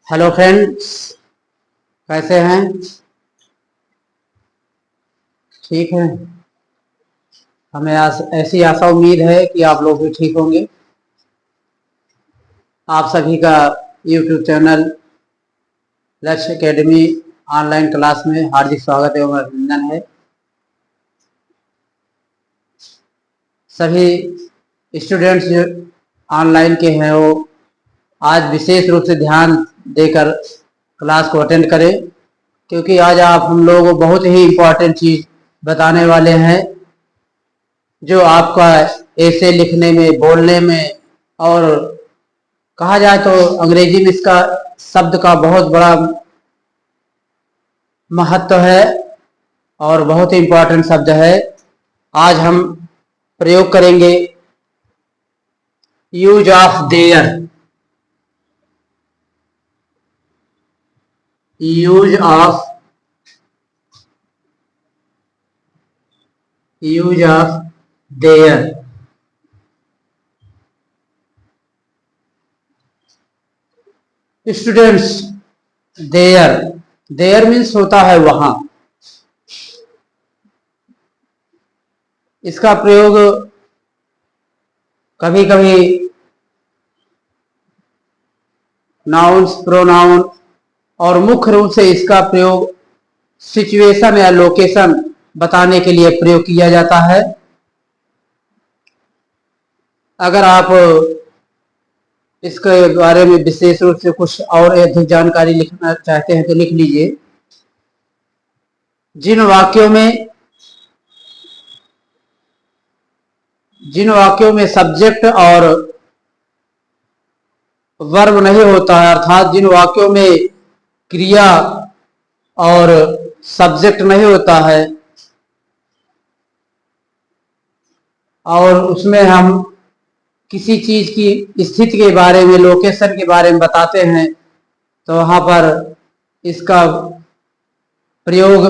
Hello friends, कैसे हैं? ठीक है। हमें ऐसी आशा उम्मीद है कि आप लोग भी ठीक होंगे। आप सभी का यूट्यूब चैनल लक्ष्य एकेडमी ऑनलाइन क्लास में हार्दिक स्वागत एवं अभिनंदन है। सभी स्टूडेंट्स जो ऑनलाइन के हैं वो आज विशेष रूप से ध्यान देकर क्लास को अटेंड करें, क्योंकि आज आप हम लोगों को बहुत ही इम्पोर्टेंट चीज बताने वाले हैं जो आपका ऐसे लिखने में, बोलने में और कहा जाए तो अंग्रेजी में इसका शब्द का बहुत बड़ा महत्व है और बहुत ही इम्पोर्टेंट शब्द है। आज हम प्रयोग करेंगे use of there. Use of there. Students, there there means होता है वहां। इसका प्रयोग कभी कभी नाउन्स, प्रोनाउन और मुख्य रूप से इसका प्रयोग सिचुएशन या लोकेशन बताने के लिए प्रयोग किया जाता है। अगर आप इसके बारे में विशेष रूप से कुछ और अधिक जानकारी लिखना चाहते हैं तो लिख लीजिए। जिन वाक्यों में सब्जेक्ट और वर्ब नहीं होता है, अर्थात जिन वाक्यों में क्रिया और सब्जेक्ट नहीं होता है और उसमें हम किसी चीज की स्थिति के बारे में, लोकेशन के बारे में बताते हैं, तो वहां पर इसका प्रयोग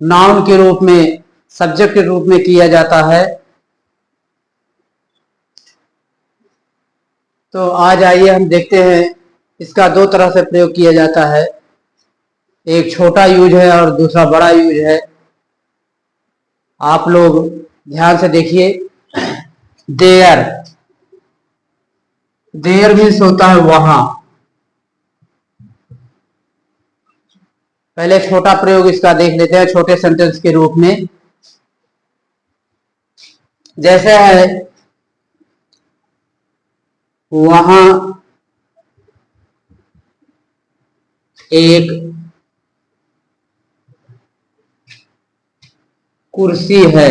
नाउन के रूप में, सब्जेक्ट के रूप में किया जाता है। तो आज आइए हम देखते हैं इसका दो तरह से प्रयोग किया जाता है। एक छोटा यूज है और दूसरा बड़ा यूज है। आप लोग ध्यान से देखिए। देयर देयर मीन्स होता है वहां। पहले छोटा प्रयोग इसका देख लेते हैं छोटे सेंटेंस के रूप में। जैसे है वहां एक कुर्सी है।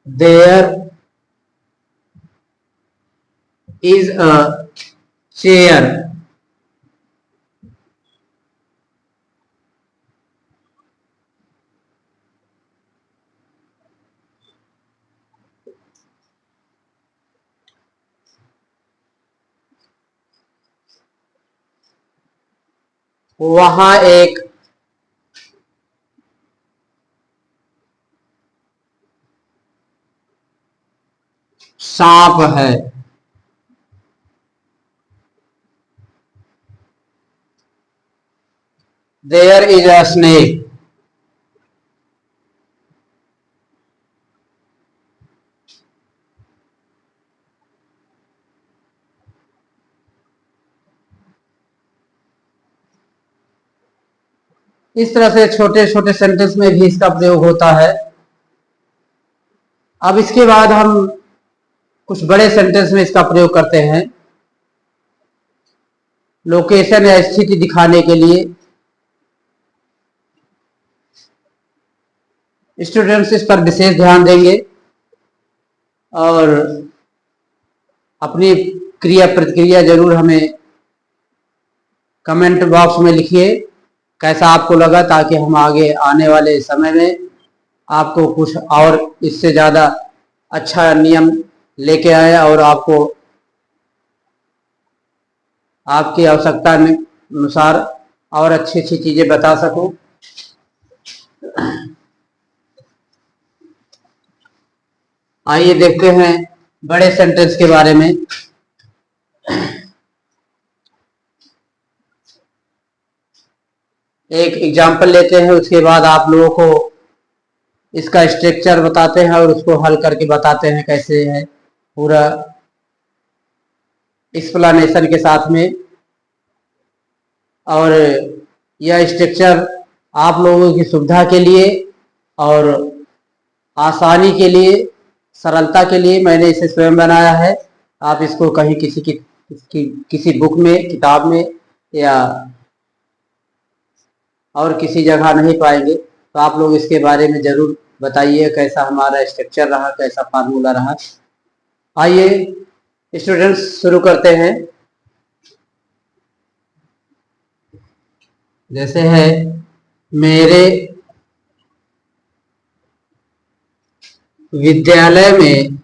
There is a chair. वहां एक सांप है। There is a snake. इस तरह से छोटे छोटे सेंटेंस में भी इसका प्रयोग होता है। अब इसके बाद हम कुछ बड़े सेंटेंस में इसका प्रयोग करते हैं लोकेशन या स्थिति दिखाने के लिए। स्टूडेंट्स इस पर विशेष ध्यान देंगे और अपनी क्रिया प्रतिक्रिया जरूर हमें कमेंट बॉक्स में लिखिए कैसा आपको लगा, ताकि हम आगे आने वाले समय में आपको कुछ और इससे ज़्यादा अच्छा नियम लेके आए और आपको आपकी आवश्यकता अनुसार और अच्छी अच्छी चीजें बता सकूं। आइए देखते हैं बड़े सेंटेंस के बारे में। एक एग्जाम्पल लेते हैं, उसके बाद आप लोगों को इसका स्ट्रक्चर बताते हैं और उसको हल करके बताते हैं कैसे है, पूरा एक्सप्लेनेशन के साथ में। और यह स्ट्रक्चर आप लोगों की सुविधा के लिए और आसानी के लिए, सरलता के लिए मैंने इसे स्वयं बनाया है। आप इसको कहीं किसी बुक में, किताब में या और किसी जगह नहीं पाएंगे। तो आप लोग इसके बारे में जरूर बताइए कैसा हमारा स्ट्रक्चर रहा, कैसा फार्मूला रहा। आइए स्टूडेंट्स शुरू करते हैं। जैसे है, मेरे विद्यालय में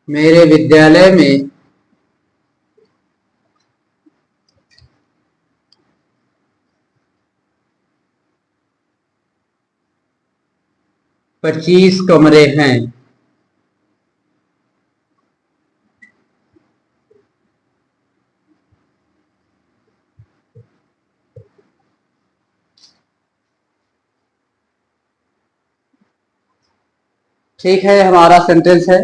मेरे विद्यालय में 25 कमरे हैं। ठीक है, हमारा सेंटेंस है।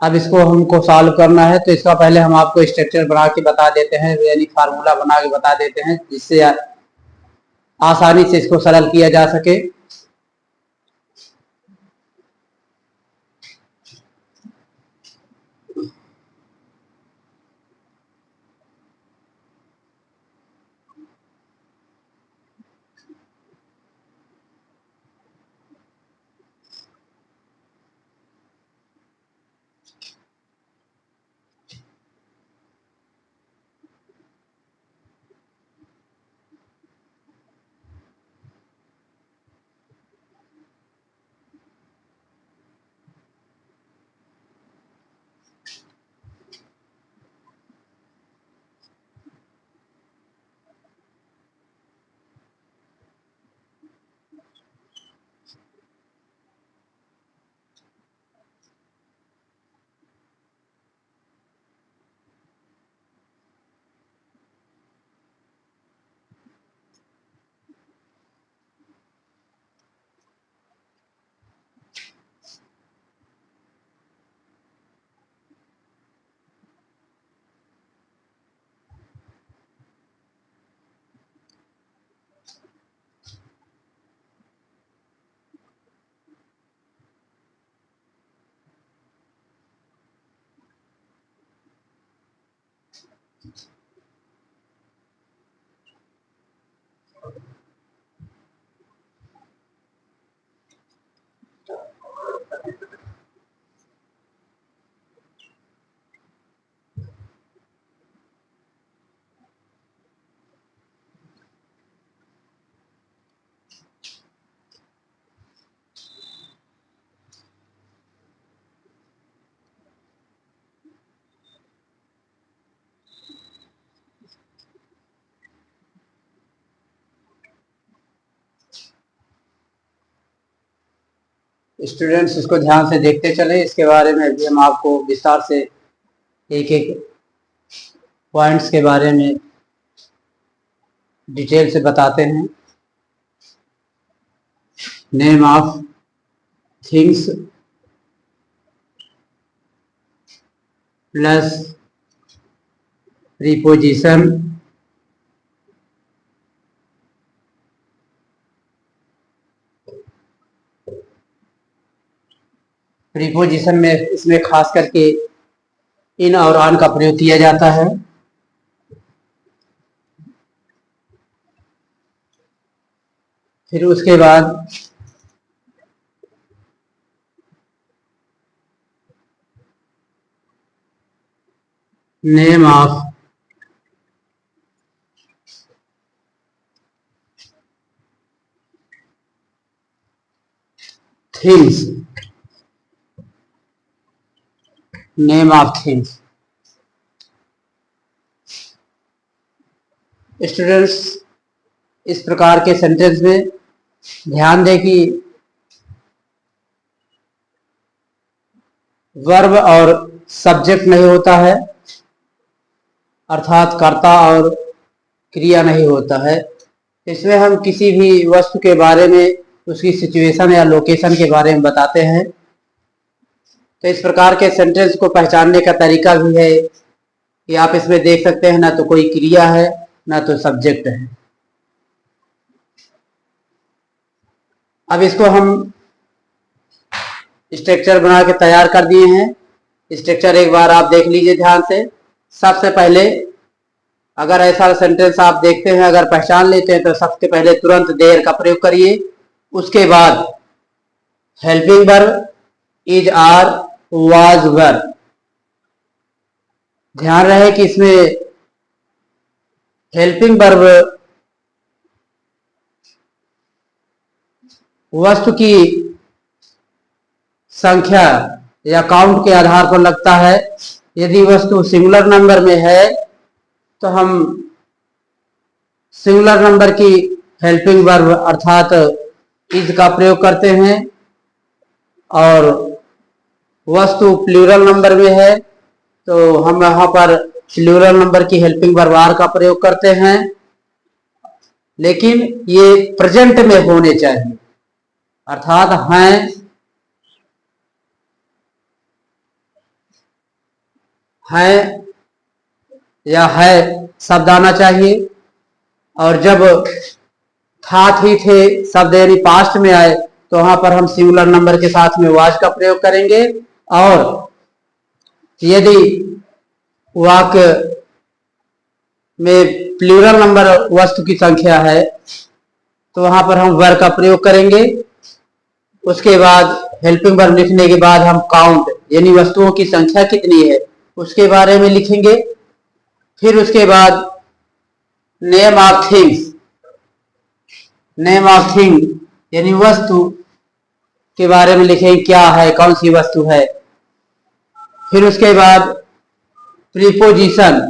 अब इसको हमको सॉल्व करना है, तो इसका पहले हम आपको स्ट्रक्चर बना के बता देते हैं, यानी फार्मूला बना के बता देते हैं, जिससे आसानी से इसको सरल किया जा सके। स्टूडेंट्स इसको ध्यान से देखते चले, इसके बारे में भी हम आपको विस्तार से एक एक पॉइंट्स के बारे में डिटेल से बताते हैं। Name of things plus preposition preposition में इसमें खास करके इन और ऑन का प्रयोग किया जाता है। फिर उसके बाद name of things, name of things. Students, इस प्रकार के सेंटेंस में ध्यान दें कि वर्ब और सब्जेक्ट नहीं होता है, अर्थात कर्ता और क्रिया नहीं होता है। इसमें हम किसी भी वस्तु के बारे में, उसकी सिचुएशन या लोकेशन के बारे में बताते हैं। तो इस प्रकार के सेंटेंस को पहचानने का तरीका भी है कि आप इसमें देख सकते हैं ना तो कोई क्रिया है ना तो सब्जेक्ट है। अब इसको हम स्ट्रक्चर बना के तैयार कर दिए हैं। स्ट्रक्चर एक बार आप देख लीजिए ध्यान से। सबसे पहले अगर ऐसा सेंटेंस आप देखते हैं, अगर पहचान लेते हैं, तो सबसे पहले तुरंत देयर का प्रयोग करिए। उसके बाद helping verb is, are, was verb. ध्यान रहे कि इसमें हेल्पिंग वर्ब वस्तु की संख्या या काउंट के आधार पर लगता है। यदि वस्तु सिंगुलर नंबर में है तो हम सिंगुलर नंबर की हेल्पिंग वर्ब अर्थात इज का प्रयोग करते हैं, और वस्तु प्लूरल नंबर में है तो हम यहाँ पर प्लूरल नंबर की हेल्पिंग वर्ब आर का प्रयोग करते हैं। लेकिन ये प्रेजेंट में होने चाहिए, अर्थात है या है शब्द आना चाहिए। और जब था, थी, थे शब्द यानी पास्ट में आए तो वहां पर हम सिंगुलर नंबर के साथ में वाज का प्रयोग करेंगे। और यदि वाक्य में प्लूरल नंबर वस्तु की संख्या है तो वहां पर हम वर का प्रयोग करेंगे। उसके बाद हेल्पिंग वर्ब लिखने के बाद हम काउंट यानी वस्तुओं की संख्या कितनी है उसके बारे में लिखेंगे। फिर उसके बाद name of things, name of thing यानी वस्तु के बारे में लिखेंगे, क्या है, कौन सी वस्तु है। फिर उसके बाद प्रीपोजिशन,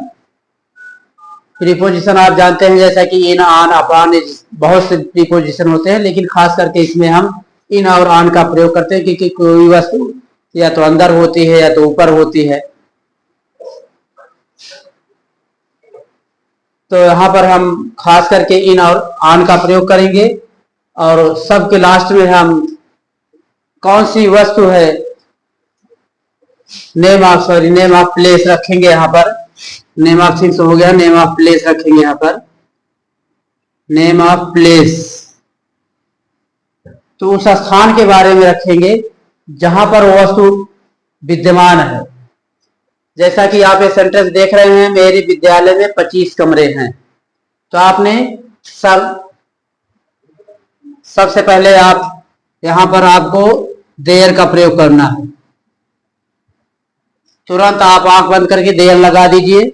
प्रीपोजिशन आप जानते हैं जैसा कि इन, आन, अपॉन, बहुत से प्रीपोजिशन होते हैं, लेकिन खास करके इसमें हम इन और आन का प्रयोग करते हैं क्योंकि कोई वस्तु या तो अंदर होती है या तो ऊपर होती है। तो यहाँ पर हम खास करके इन और आन का प्रयोग करेंगे। और सबके लास्ट में हम कौन सी वस्तु है, नेम ऑफ प्लेस रखेंगे। यहाँ पर नेम ऑफ थिंग्स हो गया, नेम ऑफ प्लेस रखेंगे। यहाँ पर नेम ऑफ प्लेस तो उस स्थान के बारे में रखेंगे जहां पर वो वस्तु विद्यमान है। जैसा कि आप ये सेंटेंस देख रहे हैं, मेरे विद्यालय में 25 कमरे हैं। तो आपने सबसे पहले आप यहां पर आपको देयर का प्रयोग करना है। तुरंत आप आंख बंद करके देयर लगा दीजिए।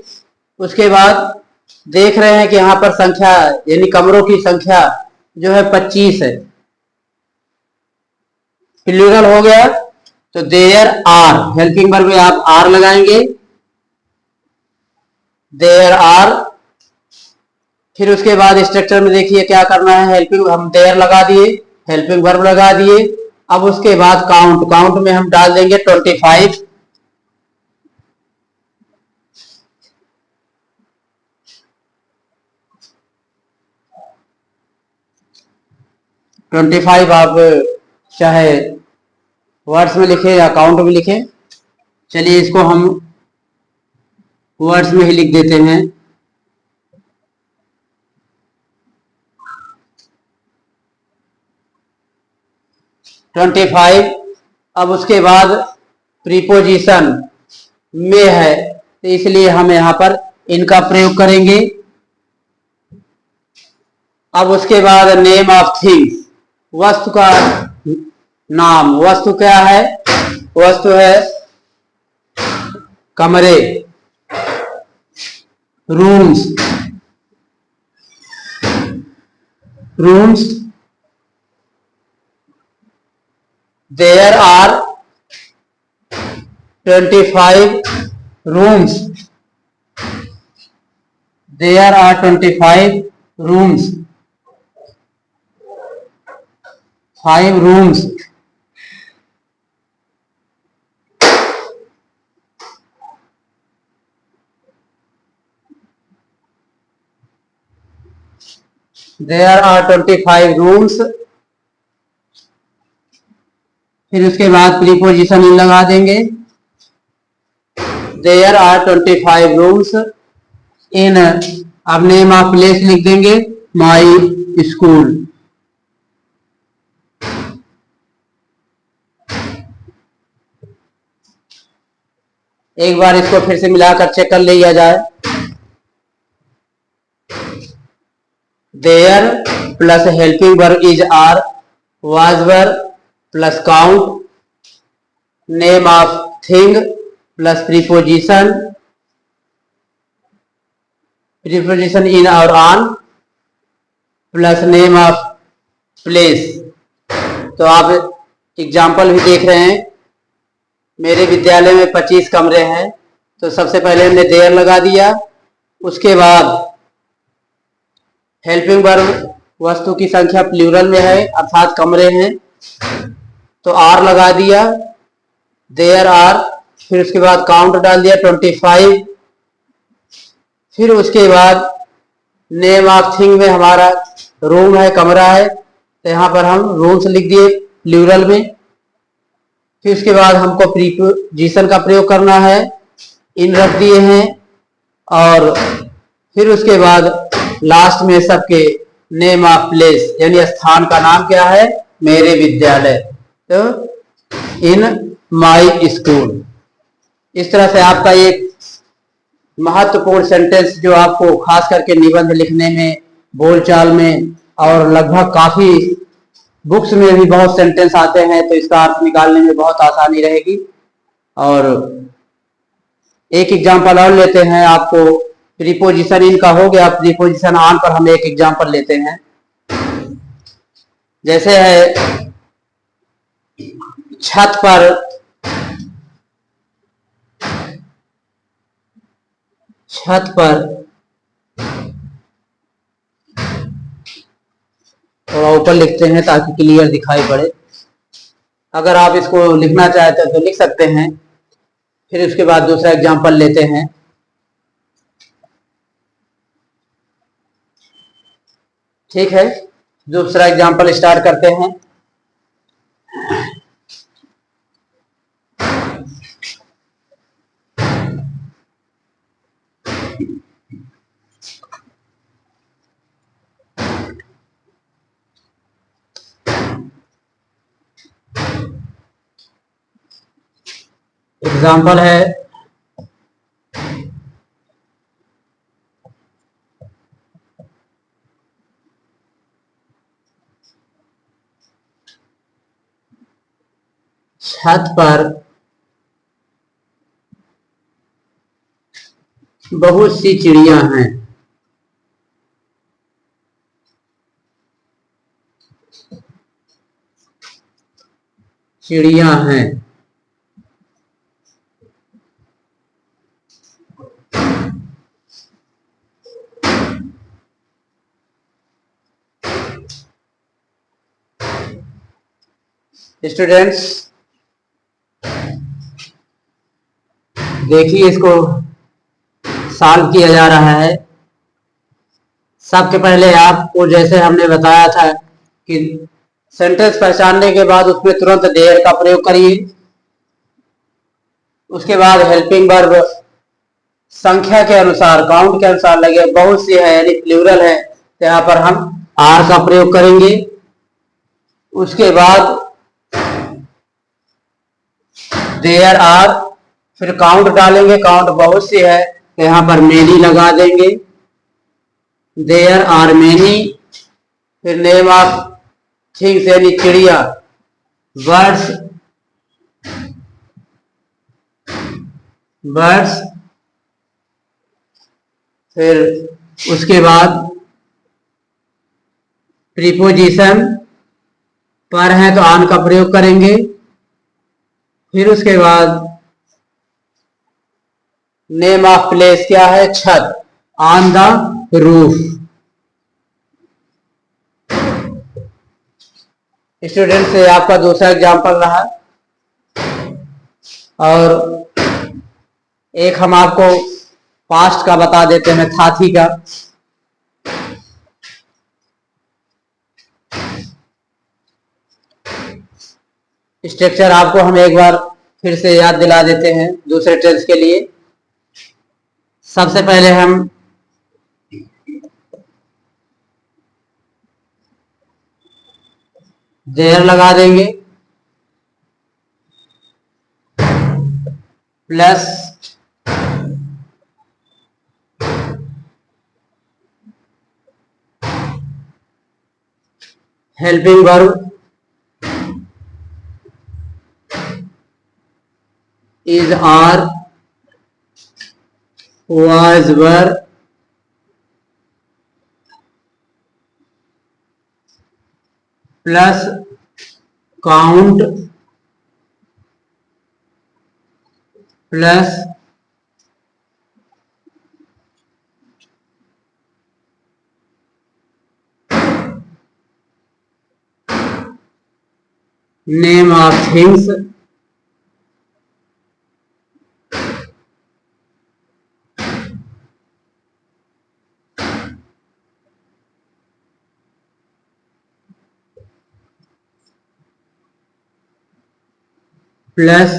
उसके बाद देख रहे हैं कि यहां पर संख्या यानी कमरों की संख्या जो है 25 है, प्लूरल हो गया। तो देयर आर, हेल्पिंग वर्ब में आप आर लगाएंगे, देयर आर। फिर उसके बाद स्ट्रक्चर में देखिए क्या करना है, हेल्पिंग हम देयर लगा दिए, हेल्पिंग वर्ब लगा दिए। अब उसके बाद काउंट, काउंट में हम डाल देंगे 25। आप चाहे वर्ड्स में लिखें या काउंट में लिखें। चलिए इसको हम वर्ड्स में ही लिख देते हैं। अब उसके बाद प्रीपोजिशन में है तो इसलिए हम यहां पर इनका प्रयोग करेंगे। अब उसके बाद नेम ऑफ थिंग्स, वस्तु का नाम। वस्तु क्या है, वस्तु है कमरे, rooms, there are 25 rooms. There are 25 rooms. 5 rooms. There are 25 rooms. फिर उसके बाद प्रीपोजिशन इन लगा देंगे. There are 25 rooms in. अब नेम ऑफ प्लेस लिख देंगे, माई स्कूल. एक बार इसको फिर से मिलाकर चेक कर लिया जाए. There plus helping verb is are, was verb plus count, name of thing plus preposition in और on plus name of place. तो आप एग्जाम्पल भी देख रहे हैं. मेरे विद्यालय में 25 कमरे हैं, तो सबसे पहले हमने देयर लगा दिया. उसके बाद हेल्पिंग वर्ब वस्तु की संख्या प्लूरल में है अर्थात कमरे हैं, तो आर लगा दिया, देयर आर. फिर उसके बाद काउंट डाल दिया 25. फिर उसके बाद नेम ऑफ थिंग में हमारा रूम है, कमरा है, तो यहाँ पर हम रूम्स लिख दिए प्लूरल में. फिर उसके बाद हमको प्रीपोजिशन का प्रयोग करना है, इन रख दिए हैं. और फिर उसके बाद लास्ट में सबके नेम ऑफ प्लेस यानी स्थान का नाम क्या है, मेरे विद्यालय, तो इन माई स्कूल. इस तरह से आपका एक महत्वपूर्ण सेंटेंस जो आपको खास करके निबंध लिखने में, बोलचाल में और लगभग काफी बुक्स में भी बहुत सेंटेंस आते हैं, तो इसका अर्थ निकालने में बहुत आसानी रहेगी. और एक एग्जांपल और लेते हैं. आपको प्रीपोजिशन इन का हो गया, प्रीपोजिशन ऑन पर हम एक एग्जांपल लेते हैं. जैसे है छत पर थोड़ा ऊपर लिखते हैं ताकि क्लियर दिखाई पड़े. अगर आप इसको लिखना चाहते हैं तो लिख सकते हैं. फिर उसके बाद दूसरा एग्जांपल लेते हैं. ठीक है, दूसरा एग्जांपल स्टार्ट करते हैं. एग्जाम्पल है छत पर बहुत सी चिड़िया हैं. चिड़िया हैं. स्टूडेंट्स देखिए, इसको सॉल्व किया जा रहा है. सबके पहले आपको जैसे हमने बताया था कि सेंटेंस पहचानने के बाद उसमें तुरंत देयर का प्रयोग करिए. उसके बाद हेल्पिंग वर्ब संख्या के अनुसार, काउंट के अनुसार लगे, बहुत सी है यानी प्लूरल है, तो यहाँ पर हम आर का प्रयोग करेंगे. उसके बाद देयर आर, फिर काउंट डालेंगे, काउंट बहुत सी है तो यहाँ पर मेनी लगा देंगे, देयर आर मेनी. फिर नेम ऑफ थिंग्स यानी चिड़िया, बर्ड्स, फिर उसके बाद प्रीपोजिशन पर है तो ऑन का प्रयोग करेंगे, फिर उसके बाद नेम ऑफ प्लेस क्या है, छत, ऑन द रूफ। स्टूडेंट से आपका दूसरा एग्जाम्पल रहा, और एक हम आपको पास्ट का बता देते हैं, थाथी का। स्ट्रक्चर आपको हम एक बार फिर से याद दिला देते हैं दूसरे टेंस के लिए। सबसे पहले हम देयर लगा देंगे, plus helping verb is or was were plus count plus name of things plus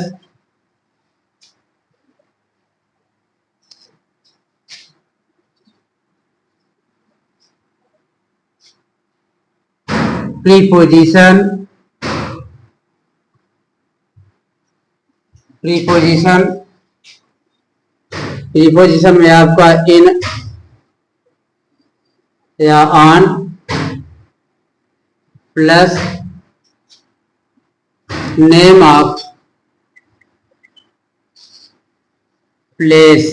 preposition में आपका इन या on plus name of place.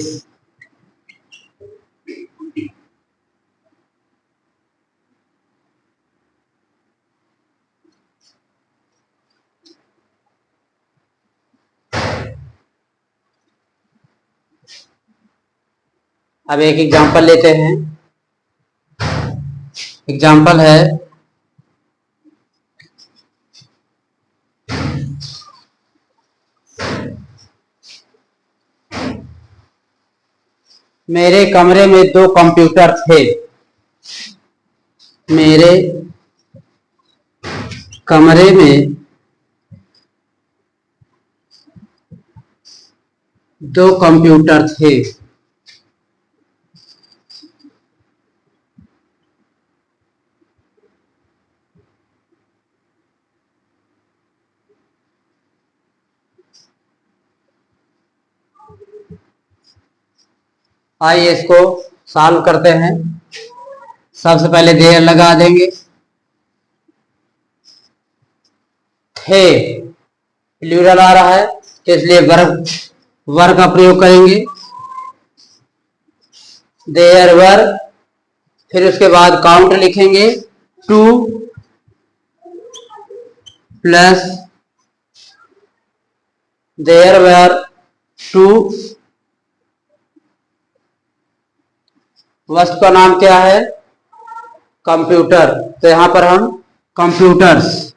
अब एक एग्जांपल लेते हैं। एग्जांपल है, मेरे कमरे में 2 कंप्यूटर थे। मेरे कमरे में 2 कंप्यूटर थे। आइए इसको सॉल्व करते हैं। सबसे पहले देयर लगा देंगे, थे प्लूरल आ रहा है तो इसलिए वर्ब का प्रयोग करेंगे, देयर वर। फिर उसके बाद काउंट लिखेंगे 2 प्लस देयर वर 2। वस्तु का नाम क्या है, कंप्यूटर, तो यहां पर हम कंप्यूटर्स।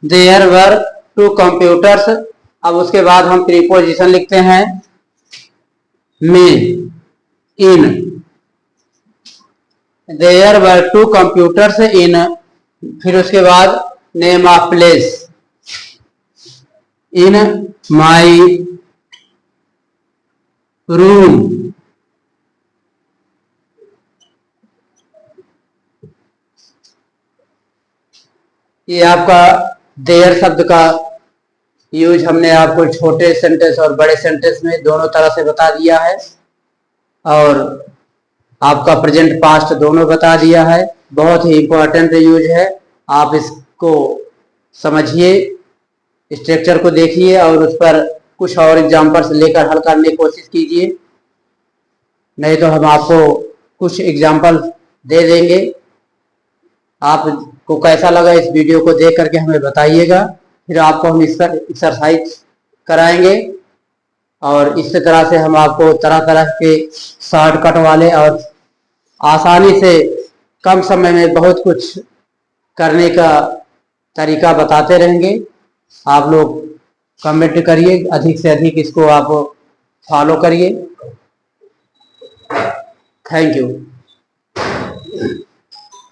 There were 2 computers. अब उसके बाद हम प्रीपोजिशन लिखते हैं, में, इन। देयर वर 2 कंप्यूटर्स इन, फिर उसके बाद name of place, in my room. ये आपका देयर शब्द का यूज हमने आपको छोटे सेंटेंस और बड़े सेंटेंस में दोनों तरह से बता दिया है, और आपका प्रेजेंट पास्ट दोनों बता दिया है। बहुत ही इंपॉर्टेंट यूज है, आप इसको समझिए, स्ट्रक्चर को देखिए और उस पर कुछ और एग्जाम्पल्स लेकर हल करने की कोशिश कीजिए। नहीं तो हम आपको कुछ एग्जाम्पल दे देंगे आपको कैसा लगा इस वीडियो को देख करके हमें बताइएगा। फिर आपको हम इस पर एक्सरसाइज कराएंगे और इस तरह से हम आपको तरह तरह के शॉर्टकट वाले और आसानी से कम समय में बहुत कुछ करने का तरीका बताते रहेंगे। आप लोग कमेंट करिए, अधिक से अधिक इसको आप फॉलो करिए। Thank you.